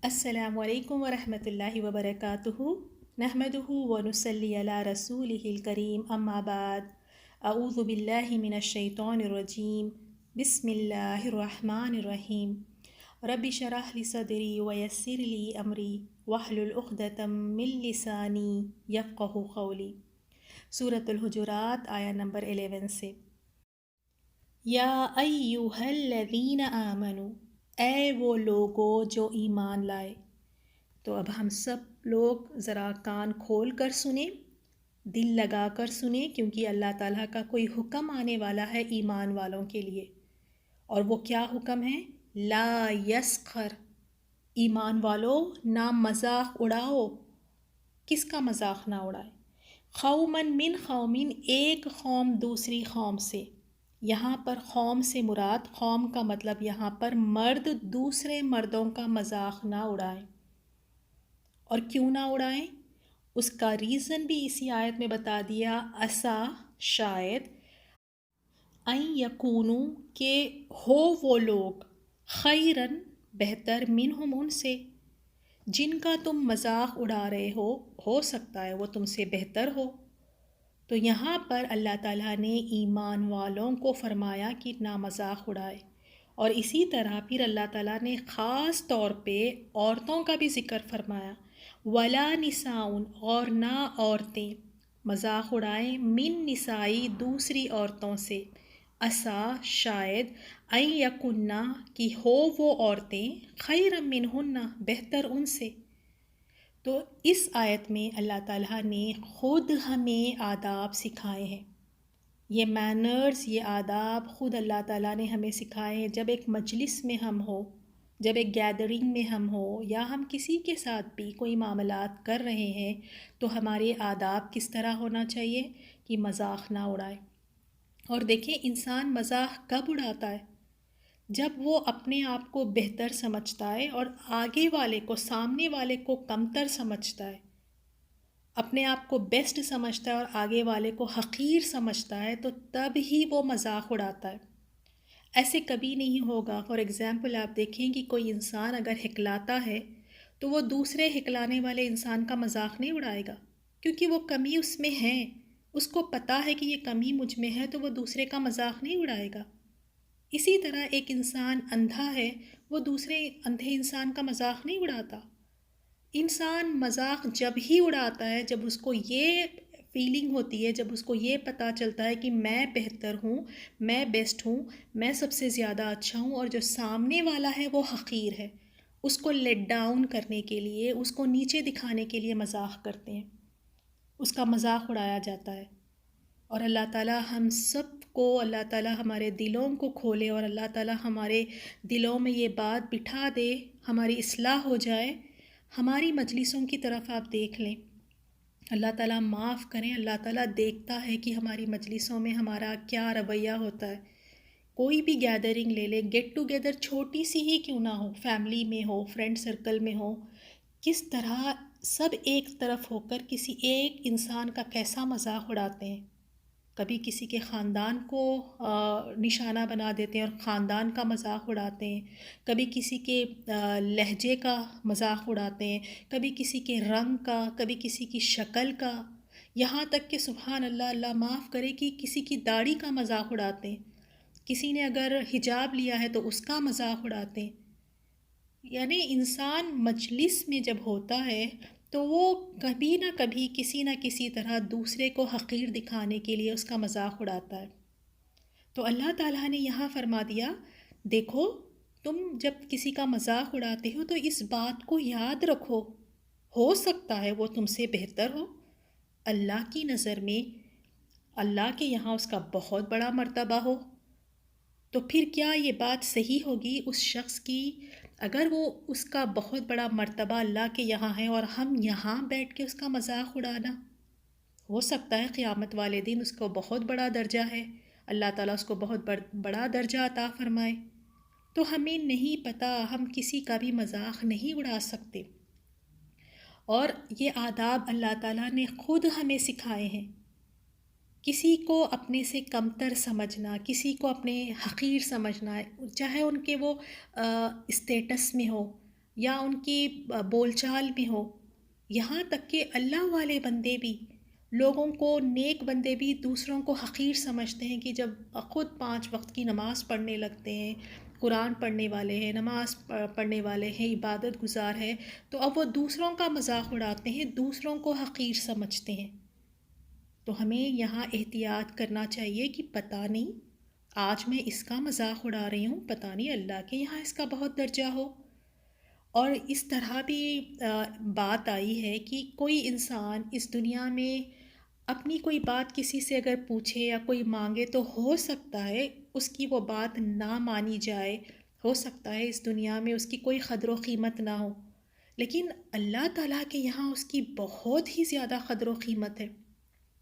السلام علیکم ورحمۃ اللہ وبرکاتہ نحمدہ ونصلی علی رسولہ الکریم اما بعد اعوذ باللہ من الشیطان الرجیم بسم اللہ الرحمن الرحیم رب اشرح لی صدری ویسر لی امری واحلل عقدۃ من لسانی یفقہوا قولی۔ سورۃ الحجرات آیا نمبر 11 سے۔ یا ایہا الذین آمنوا، اے وہ لوگو جو ایمان لائے۔ تو اب ہم سب لوگ ذرا کان کھول کر سنیں، دل لگا کر سنیں، کیونکہ اللہ تعالیٰ کا کوئی حکم آنے والا ہے ایمان والوں کے لیے۔ اور وہ کیا حکم ہے؟ لا یسخر، ایمان والو نہ مذاق اڑاؤ۔ کس کا مذاق نہ اڑائے؟ قومن من قومن، ایک قوم دوسری قوم سے۔ یہاں پر قوم سے مراد، قوم کا مطلب یہاں پر مرد دوسرے مردوں کا مذاق نہ اڑائیں۔ اور کیوں نہ اڑائیں؟ اس کا ریزن بھی اسی آیت میں بتا دیا، عسیٰ، شاید، ان یکونو، کہ ہو وہ لوگ، خیرن، بہتر، منہم، ان سے، جن کا تم مذاق اڑا رہے ہو سکتا ہے وہ تم سے بہتر ہو۔ تو یہاں پر اللہ تعالیٰ نے ایمان والوں کو فرمایا کہ نہ مذاق اڑائے، اور اسی طرح پھر اللہ تعالیٰ نے خاص طور پہ عورتوں کا بھی ذکر فرمایا، ولا نساء، اور نہ عورتیں مذاق اڑائیں، من نسائی، دوسری عورتوں سے، عسیٰ، شاید، ان یکنہ، کہ ہو وہ عورتیں، خیرا منہن، بہتر ان سے۔ تو اس آیت میں اللہ تعالیٰ نے خود ہمیں آداب سکھائے ہیں، یہ مینرز، یہ آداب خود اللہ تعالیٰ نے ہمیں سکھائے ہیں۔ جب ایک مجلس میں ہم ہو، جب ایک گیدرنگ میں ہم ہو، یا ہم کسی کے ساتھ بھی کوئی معاملات کر رہے ہیں، تو ہمارے آداب کس طرح ہونا چاہیے کہ مذاق نہ اڑائے۔ اور دیکھیں، انسان مذاق کب اڑاتا ہے؟ جب وہ اپنے آپ کو بہتر سمجھتا ہے اور آگے والے کو، سامنے والے کو کمتر سمجھتا ہے، اپنے آپ کو بیسٹ سمجھتا ہے اور آگے والے کو حقیر سمجھتا ہے، تو تب ہی وہ مذاق اڑاتا ہے۔ ایسے کبھی نہیں ہوگا۔ فار ایگزامپل آپ دیکھیں کہ کوئی انسان اگر ہکلاتا ہے تو وہ دوسرے ہکلانے والے انسان کا مذاق نہیں اڑائے گا، کیونکہ وہ کمی اس میں ہے، اس کو پتہ ہے کہ یہ کمی مجھ میں ہے، تو وہ دوسرے کا مذاق نہیں اڑائے گا۔ اسی طرح ایک انسان اندھا ہے، وہ دوسرے اندھے انسان کا مذاق نہیں اڑاتا۔ انسان مذاق جب ہی اڑاتا ہے جب اس کو یہ فیلنگ ہوتی ہے، جب اس کو یہ پتہ چلتا ہے کہ میں بہتر ہوں، میں بیسٹ ہوں، میں سب سے زیادہ اچھا ہوں، اور جو سامنے والا ہے وہ حقیر ہے، اس کو لیٹ ڈاؤن کرنے کے لیے، اس کو نیچے دکھانے کے لیے مذاق کرتے ہیں، اس کا مذاق اڑایا جاتا ہے۔ اور اللہ تعالیٰ ہم سب کو، اللہ تعالیٰ ہمارے دلوں کو کھولے، اور اللہ تعالیٰ ہمارے دلوں میں یہ بات بٹھا دے، ہماری اصلاح ہو جائے۔ ہماری مجلسوں کی طرف آپ دیکھ لیں، اللہ تعالیٰ معاف کریں، اللہ تعالیٰ دیکھتا ہے کہ ہماری مجلسوں میں ہمارا کیا رویہ ہوتا ہے۔ کوئی بھی گیدرنگ لے لیں، گیٹ ٹو گیدر، چھوٹی سی ہی کیوں نہ ہو، فیملی میں ہو، فرینڈ سرکل میں ہو، کس طرح سب ایک طرف ہو کر کسی ایک انسان کا کیسا مذاق اڑاتے ہیں۔ کبھی کسی کے خاندان کو نشانہ بنا دیتے ہیں اور خاندان کا مذاق اڑاتے ہیں، کبھی کسی کے لہجے کا مذاق اڑاتے ہیں، کبھی کسی کے رنگ کا، کبھی کسی کی شکل کا، یہاں تک کہ سبحان اللہ، اللہ معاف کرے، کہ کسی کی داڑھی کا مذاق اڑاتے ہیں، کسی نے اگر حجاب لیا ہے تو اس کا مذاق اڑاتے ہیں۔ یعنی انسان مجلس میں جب ہوتا ہے تو وہ کبھی نہ کبھی کسی نہ کسی طرح دوسرے کو حقیر دکھانے کے لیے اس کا مذاق اڑاتا ہے۔ تو اللہ تعالیٰ نے یہاں فرما دیا، دیکھو تم جب کسی کا مذاق اڑاتے ہو تو اس بات کو یاد رکھو، ہو سکتا ہے وہ تم سے بہتر ہو، اللہ کی نظر میں، اللہ کے یہاں اس کا بہت بڑا مرتبہ ہو، تو پھر کیا یہ بات صحیح ہوگی اس شخص کی، اگر وہ اس کا بہت بڑا مرتبہ اللہ کے یہاں ہے اور ہم یہاں بیٹھ کے اس کا مذاق اڑانا؟ ہو سکتا ہے قیامت والے دن اس کو بہت بڑا درجہ ہے، اللہ تعالیٰ اس کو بہت بڑا درجہ عطا فرمائے، تو ہمیں نہیں پتہ، ہم کسی کا بھی مذاق نہیں اڑا سکتے۔ اور یہ آداب اللہ تعالیٰ نے خود ہمیں سکھائے ہیں۔ کسی کو اپنے سے کمتر سمجھنا، کسی کو اپنے حقیر سمجھنا، چاہے ان کے وہ اسٹیٹس میں ہو، یا ان کی بول چال میں ہو، یہاں تک کہ اللہ والے بندے بھی، لوگوں کو، نیک بندے بھی دوسروں کو حقیر سمجھتے ہیں کہ جب خود 5 وقت کی نماز پڑھنے لگتے ہیں، قرآن پڑھنے والے ہیں، نماز پڑھنے والے ہیں، عبادت گزار ہیں، تو اب وہ دوسروں کا مذاق اڑاتے ہیں، دوسروں کو حقیر سمجھتے ہیں۔ تو ہمیں یہاں احتیاط کرنا چاہیے کہ پتہ نہیں آج میں اس کا مذاق اڑا رہی ہوں، پتہ نہیں اللہ کے یہاں اس کا بہت درجہ ہو۔ اور اس طرح بھی بات آئی ہے کہ کوئی انسان اس دنیا میں اپنی کوئی بات کسی سے اگر پوچھے یا کوئی مانگے تو ہو سکتا ہے اس کی وہ بات نہ مانی جائے، ہو سکتا ہے اس دنیا میں اس کی کوئی قدر و قیمت نہ ہو، لیکن اللہ تعالیٰ کے یہاں اس کی بہت ہی زیادہ قدر و قیمت ہے۔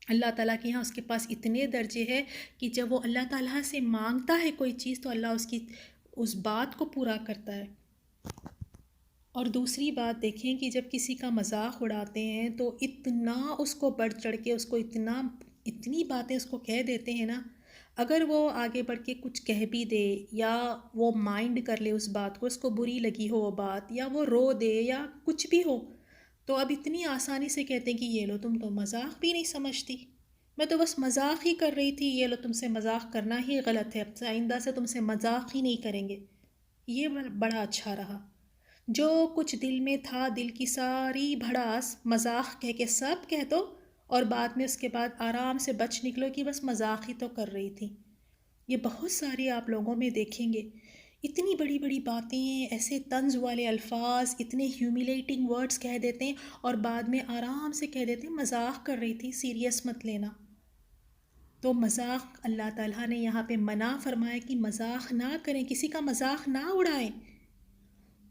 اللہ تعالیٰ کے یہاں اس کے پاس اتنے درجے ہے کہ جب وہ اللہ تعالیٰ سے مانگتا ہے کوئی چیز تو اللہ اس کی اس بات کو پورا کرتا ہے۔ اور دوسری بات دیکھیں کہ جب کسی کا مذاق اڑاتے ہیں تو اتنا اس کو بڑھ چڑھ کے اس کو اتنی باتیں اس کو کہہ دیتے ہیں نا، اگر وہ آگے بڑھ کے کچھ کہہ بھی دے یا وہ مائنڈ کر لے اس بات کو، اس کو بری لگی ہو وہ بات، یا وہ رو دے یا کچھ بھی ہو، تو اب اتنی آسانی سے کہتے ہیں کہ یہ لو تم تو مذاق بھی نہیں سمجھتی، میں تو بس مذاق ہی کر رہی تھی، یہ لو تم سے مذاق کرنا ہی غلط ہے، اب سے آئندہ سے تم سے مذاق ہی نہیں کریں گے۔ یہ بڑا اچھا رہا، جو کچھ دل میں تھا، دل کی ساری بھڑاس مذاق کہہ کے سب کہہ دو، اور بعد میں اس کے بعد آرام سے بچ نکلو کہ بس مذاق ہی تو کر رہی تھی۔ یہ بہت سارے آپ لوگوں میں دیکھیں گے، اتنی بڑی بڑی باتیں، ایسے طنز والے الفاظ، اتنے ہیومیلیٹنگ ورڈز کہہ دیتے ہیں اور بعد میں آرام سے کہہ دیتے ہیں مذاق کر رہی تھی، سیریس مت لینا۔ تو مذاق اللہ تعالیٰ نے یہاں پہ منع فرمایا کہ مذاق نہ کریں، کسی کا مذاق نہ اڑائیں۔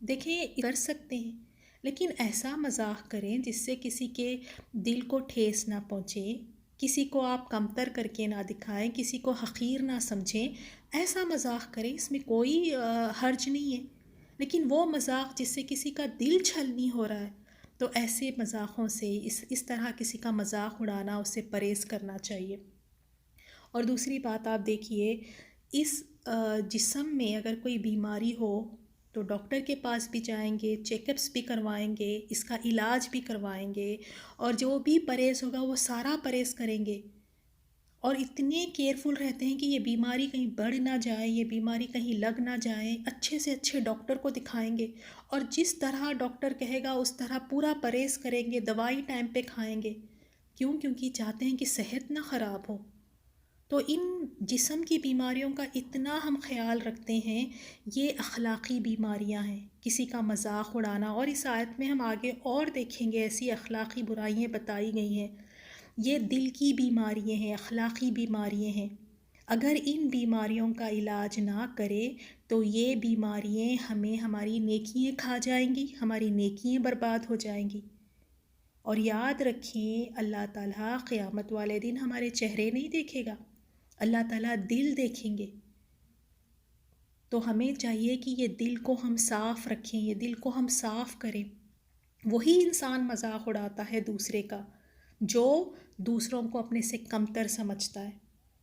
دیکھیں کر سکتے ہیں لیکن ایسا مذاق کریں جس سے کسی کے دل کو ٹھیس نہ پہنچے، کسی کو آپ کمتر کر کے نہ دکھائیں، کسی کو حقیر نہ سمجھیں، ایسا مذاق کریں، اس میں کوئی حرج نہیں ہے۔ لیکن وہ مذاق جس سے کسی کا دل چھلنی ہو رہا ہے، تو ایسے مذاقوں سے اس طرح کسی کا مذاق اڑانا، اس سے پرہیز کرنا چاہیے۔ اور دوسری بات آپ دیکھیے، اس جسم میں اگر کوئی بیماری ہو تو ڈاکٹر کے پاس بھی جائیں گے، چیک اپس بھی کروائیں گے، اس کا علاج بھی کروائیں گے، اور جو بھی پرہیز ہوگا وہ سارا پرہیز کریں گے، اور اتنے کیئرفل رہتے ہیں کہ یہ بیماری کہیں بڑھ نہ جائے، یہ بیماری کہیں لگ نہ جائے، اچھے سے اچھے ڈاکٹر کو دکھائیں گے، اور جس طرح ڈاکٹر کہے گا اس طرح پورا پرہیز کریں گے، دوائی ٹائم پہ کھائیں گے، کیونکہ چاہتے ہیں کہ صحت نہ خراب ہو۔ تو ان جسم کی بیماریوں کا اتنا ہم خیال رکھتے ہیں، یہ اخلاقی بیماریاں ہیں، کسی کا مذاق اڑانا، اور اس آیت میں ہم آگے اور دیکھیں گے ایسی اخلاقی برائیاں بتائی گئی ہیں، یہ دل کی بیماریاں ہیں، اخلاقی بیماریاں ہیں۔ اگر ان بیماریوں کا علاج نہ کرے تو یہ بیماریاں ہمیں ہماری نیکیاں کھا جائیں گی، ہماری نیکیاں برباد ہو جائیں گی۔ اور یاد رکھیں اللہ تعالیٰ قیامت والے دن ہمارے چہرے نہیں دیکھے گا، اللہ تعالیٰ دل دیکھیں گے۔ تو ہمیں چاہیے کہ یہ دل کو ہم صاف رکھیں، یہ دل کو ہم صاف کریں۔ وہی انسان مذاق اڑاتا ہے دوسرے کا جو دوسروں کو اپنے سے کمتر سمجھتا ہے۔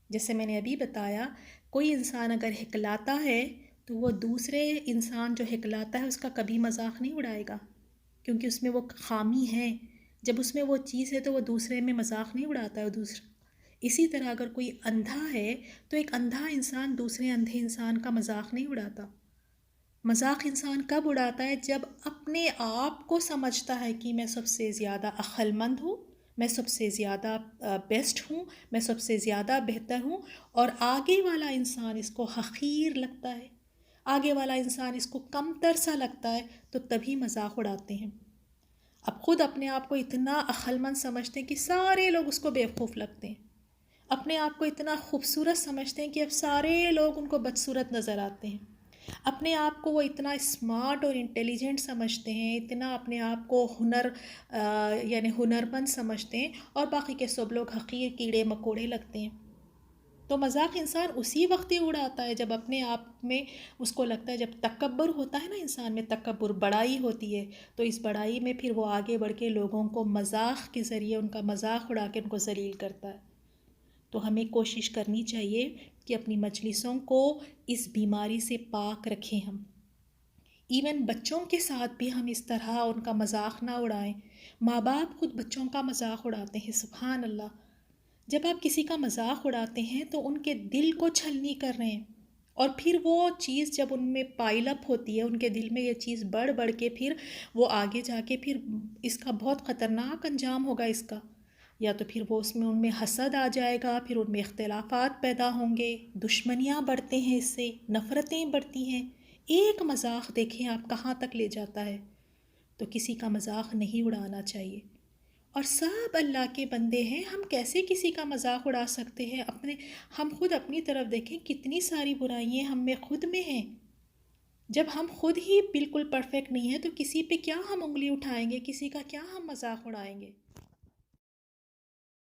جیسے میں نے ابھی بتایا، کوئی انسان اگر ہکلاتا ہے تو وہ دوسرے انسان جو ہکلاتا ہے اس کا کبھی مذاق نہیں اڑائے گا، کیونکہ اس میں وہ خامی ہے۔ جب اس میں وہ چیز ہے تو وہ دوسرے میں مذاق نہیں اڑاتا ہے دوسرا۔ اسی طرح اگر کوئی اندھا ہے تو ایک اندھا انسان دوسرے اندھے انسان کا مذاق نہیں اڑاتا۔ مذاق انسان کب اڑاتا ہے؟ جب اپنے آپ کو سمجھتا ہے کہ میں سب سے زیادہ عقل مند ہوں، میں سب سے زیادہ بیسٹ ہوں، میں سب سے زیادہ بہتر ہوں، اور آگے والا انسان اس کو حقیر لگتا ہے، آگے والا انسان اس کو کمتر سا لگتا ہے، تو تبھی مذاق اڑاتے ہیں۔ اب خود اپنے آپ کو اتنا عقل مند سمجھتے ہیں کہ سارے لوگ اس کو بیوقوف لگتے ہیں، اپنے آپ کو اتنا خوبصورت سمجھتے ہیں کہ اب سارے لوگ ان کو بدصورت نظر آتے ہیں، اپنے آپ کو وہ اتنا اسمارٹ اور انٹیلیجنٹ سمجھتے ہیں، اتنا اپنے آپ کو یعنی ہنرمند سمجھتے ہیں، اور باقی کے سب لوگ حقیر، کیڑے مکوڑے لگتے ہیں۔ تو مذاق انسان اسی وقت ہی اڑاتا ہے جب اپنے آپ میں اس کو لگتا ہے، جب تکبر ہوتا ہے نا انسان میں، تکبر بڑائی ہوتی ہے، تو اس بڑائی میں پھر وہ آگے بڑھ کے لوگوں کو مذاق کے ذریعے ان کا مذاق اڑا کے ان کو ذلیل کرتا ہے۔ تو ہمیں کوشش کرنی چاہیے کہ اپنی مجلسوں کو اس بیماری سے پاک رکھیں ہم۔ ایون بچوں کے ساتھ بھی ہم اس طرح ان کا مذاق نہ اڑائیں. ماں باپ خود بچوں کا مذاق اڑاتے ہیں، سبحان اللہ. جب آپ کسی کا مذاق اڑاتے ہیں تو ان کے دل کو چھلنی کر رہے ہیں، اور پھر وہ چیز جب ان میں پائل اپ ہوتی ہے، ان کے دل میں یہ چیز بڑھ بڑھ کے پھر وہ آگے جا کے پھر اس کا بہت خطرناک انجام ہوگا اس کا. یا تو پھر وہ اس میں ان میں حسد آ جائے گا، پھر ان میں اختلافات پیدا ہوں گے، دشمنیاں بڑھتے ہیں، اس سے نفرتیں بڑھتی ہیں. ایک مذاق دیکھیں آپ کہاں تک لے جاتا ہے. تو کسی کا مذاق نہیں اڑانا چاہیے. اور سب اللہ کے بندے ہیں، ہم کیسے کسی کا مذاق اڑا سکتے ہیں؟ ہم خود اپنی طرف دیکھیں، کتنی ساری برائیاں ہم میں خود میں ہیں. جب ہم خود ہی بالکل پرفیکٹ نہیں ہیں تو کسی پہ کیا ہم انگلی اٹھائیں گے، کسی کا کیا ہم مذاق اڑائیں گے؟